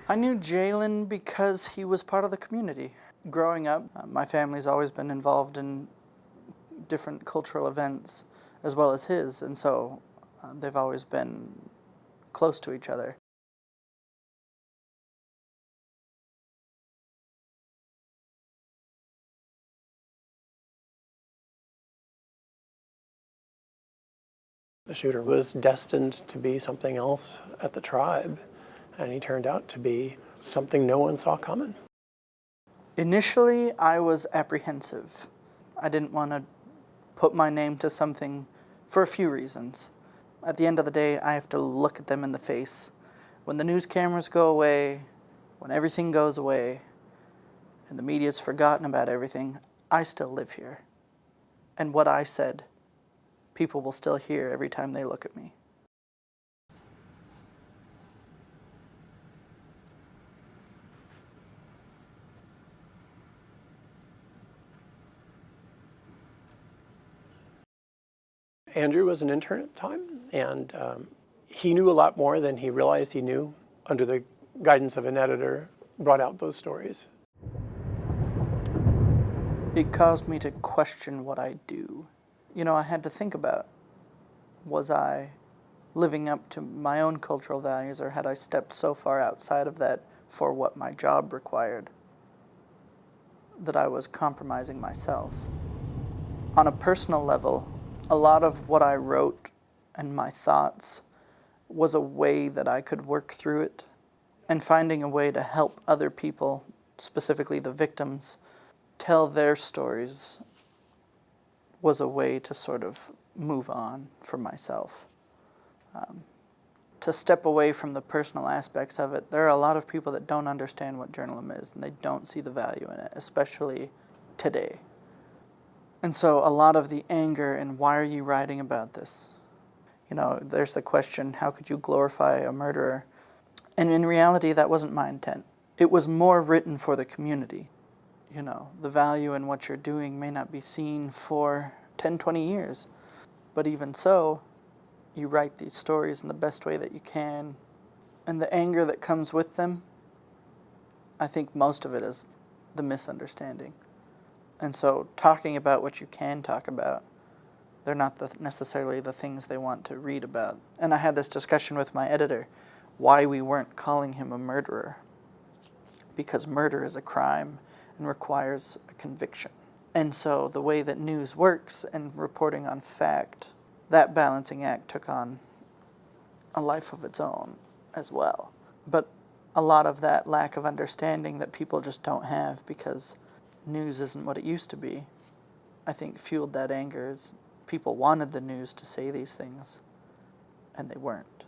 I knew Jalen because he was part of the community. Growing up, my family's always been involved in different cultural events as well as his, and so they've always been close to each other. The shooter was destined to be something else at the tribe, and he turned out to be something no one saw coming. Initially, I was apprehensive. I didn't want to put my name to something for a few reasons. At the end of the day, I have to look at them in the face. When the news cameras go away, when everything goes away, and the media's forgotten about everything, I still live here. And what I said, people will still hear every time they look at me. Andrew was an intern at the time, and he knew a lot more than he realized he knew. Under the guidance of an editor, brought out those stories. It caused me to question what I do. You know, I had to think about, was I living up to my own cultural values, or had I stepped so far outside of that for what my job required that I was compromising myself? On a personal level, a lot of what I wrote and my thoughts was a way that I could work through it, and finding a way to help other people, specifically the victims, tell their stories was a way to sort of move on for myself. To step away from the personal aspects of it, there are a lot of people that don't understand what journalism is, and they don't see the value in it, especially today. And so a lot of the anger and why are you writing about this? You know, there's the question, how could you glorify a murderer? And in reality, that wasn't my intent. It was more written for the community. You know, the value in what you're doing may not be seen for 10, 20 years. But even so, you write these stories in the best way that you can. And the anger that comes with them, I think most of it is the misunderstanding. And so talking about what you can talk about, they're not necessarily the things they want to read about. And I had this discussion with my editor, why we weren't calling him a murderer. Because murder is a crime and requires a conviction. And so the way that news works and reporting on fact, that balancing act took on a life of its own as well. But a lot of that lack of understanding that people just don't have because news isn't what it used to be, I think fueled that anger as people wanted the news to say these things, and they weren't.